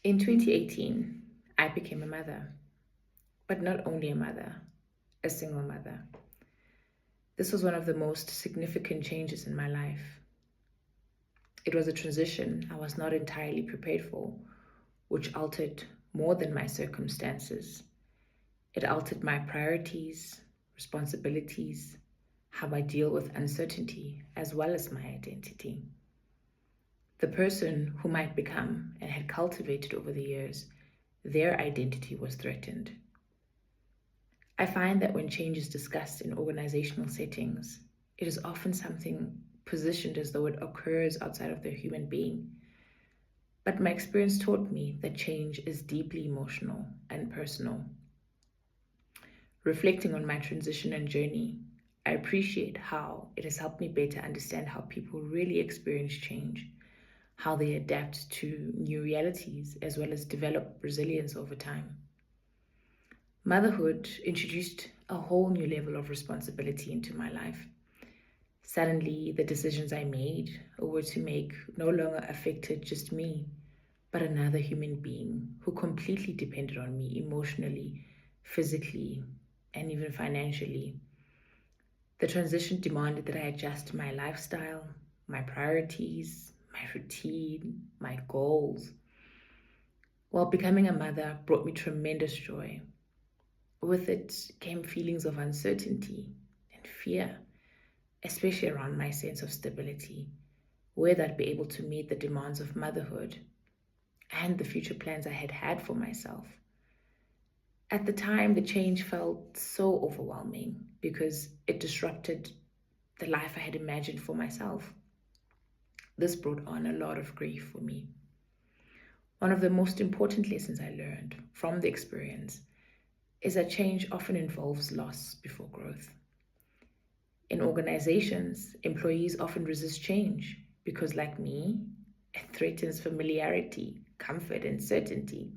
In 2018, I became a mother, but not only a mother, a single mother. This was one of the most significant changes in my life. It was a transition I was not entirely prepared for, which altered more than my circumstances. It altered my priorities, responsibilities, how I deal with uncertainty, as well as my identity. The person whom I'd become and had cultivated over the years, their identity was threatened. I find that when change is discussed in organizational settings, it is often something positioned as though it occurs outside of the human being. But my experience taught me that change is deeply emotional and personal. Reflecting on my transition and journey, I appreciate how it has helped me better understand how people really experience change, how they adapt to new realities, as well as develop resilience over time. Motherhood introduced a whole new level of responsibility into my life. Suddenly, the decisions I made or were to make no longer affected just me, but another human being who completely depended on me emotionally, physically, and even financially. The transition demanded that I adjust my lifestyle, my priorities, my routine, my goals. While becoming a mother brought me tremendous joy, with it came feelings of uncertainty and fear, especially around my sense of stability, whether I'd be able to meet the demands of motherhood and the future plans I had had for myself. At the time, the change felt so overwhelming because it disrupted the life I had imagined for myself. This brought on a lot of grief for me. One of the most important lessons I learned from the experience is that change often involves loss before growth. In organizations, employees often resist change because, like me, it threatens familiarity, comfort, and certainty.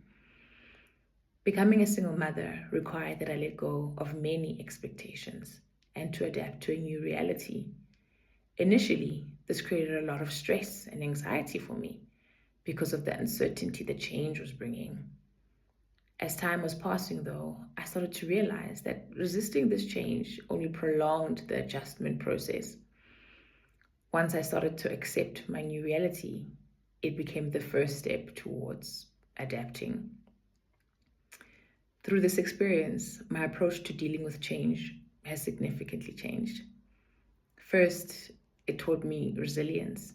Becoming a single mother required that I let go of many expectations and to adapt to a new reality. Initially, this created a lot of stress and anxiety for me because of the uncertainty that change was bringing. As time was passing, though, I started to realize that resisting this change only prolonged the adjustment process. Once I started to accept my new reality, it became the first step towards adapting. Through this experience, my approach to dealing with change has significantly changed. First, it taught me resilience.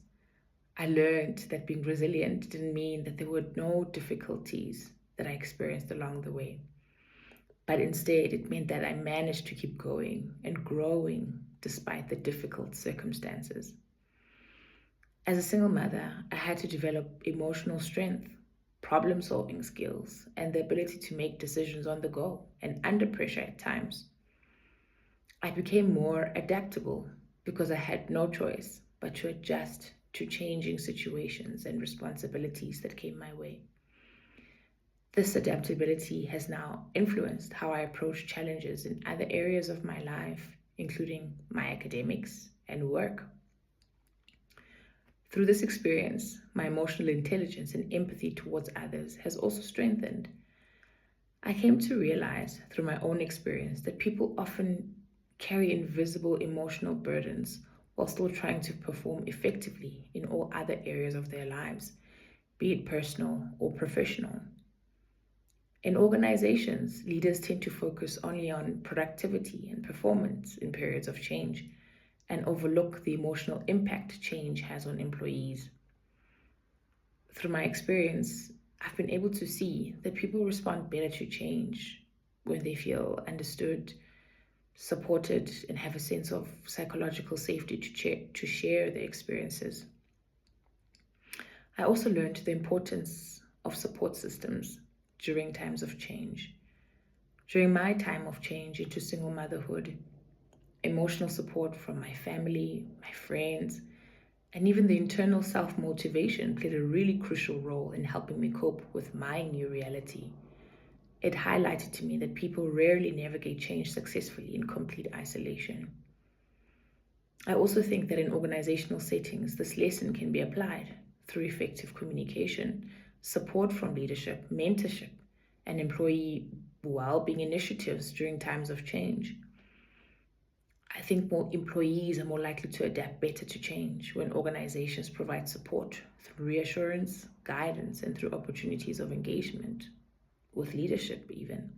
I learned that being resilient didn't mean that there were no difficulties that I experienced along the way, but instead it meant that I managed to keep going and growing despite the difficult circumstances. As a single mother, I had to develop emotional strength, problem solving skills, and the ability to make decisions on the go and under pressure at times. I became more adaptable because I had no choice but to adjust to changing situations and responsibilities that came my way. This adaptability has now influenced how I approach challenges in other areas of my life, including my academics and work. Through this experience, my emotional intelligence and empathy towards others has also strengthened. I came to realize through my own experience that people often carry invisible emotional burdens while still trying to perform effectively in all other areas of their lives, be it personal or professional. In organizations, leaders tend to focus only on productivity and performance in periods of change and overlook the emotional impact change has on employees. Through my experience, I've been able to see that people respond better to change when they feel understood, supported, and have a sense of psychological safety to share their experiences. I also learned the importance of support systems during times of change. During my time of change into single motherhood, emotional support from my family, my friends, and even the internal self motivation played a really crucial role in helping me cope with my new reality. It highlighted to me that people rarely navigate change successfully in complete isolation. I also think that in organizational settings, this lesson can be applied through effective communication, support from leadership, mentorship, and employee well-being initiatives during times of change. I think more employees are more likely to adapt better to change when organizations provide support through reassurance, guidance, and through opportunities of engagement with leadership, even.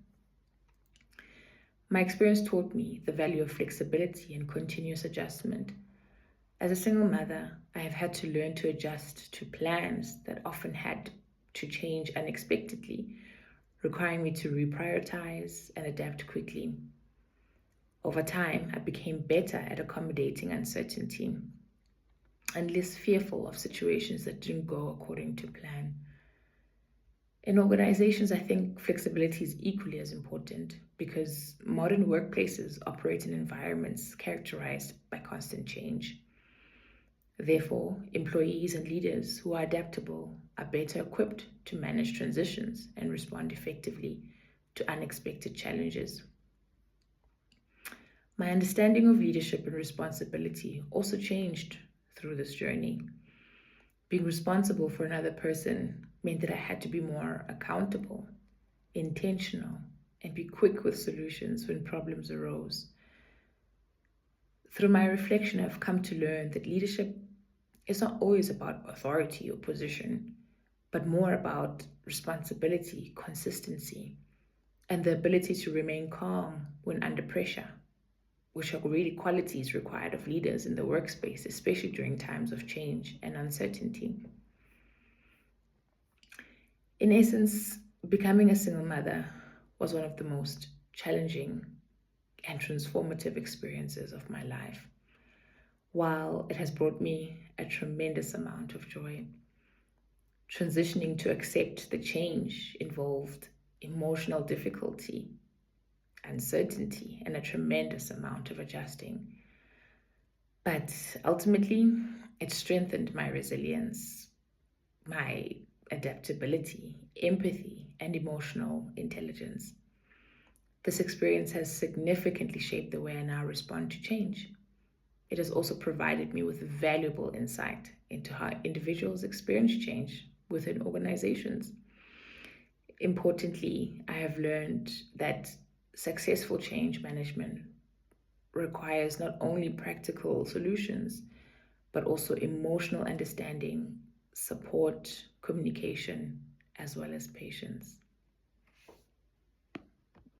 My experience taught me the value of flexibility and continuous adjustment. As a single mother, I have had to learn to adjust to plans that often had to change unexpectedly, requiring me to reprioritize and adapt quickly. Over time, I became better at accommodating uncertainty and less fearful of situations that didn't go according to plan. In organizations, I think flexibility is equally as important because modern workplaces operate in environments characterized by constant change. Therefore, employees and leaders who are adaptable are better equipped to manage transitions and respond effectively to unexpected challenges. My understanding of leadership and responsibility also changed through this journey. Being responsible for another person meant that I had to be more accountable, intentional, and be quick with solutions when problems arose. Through my reflection, I've come to learn that leadership is not always about authority or position, but more about responsibility, consistency, and the ability to remain calm when under pressure, which are really qualities required of leaders in the workspace, especially during times of change and uncertainty. In essence, becoming a single mother was one of the most challenging and transformative experiences of my life. While it has brought me a tremendous amount of joy, transitioning to accept the change involved emotional difficulty, uncertainty, and a tremendous amount of adjusting. But ultimately, it strengthened my resilience, my adaptability, empathy, and emotional intelligence. This experience has significantly shaped the way I now respond to change. It has also provided me with valuable insight into how individuals experience change within organizations. Importantly, I have learned that successful change management requires not only practical solutions, but also emotional understanding, support, communication, as well as patience.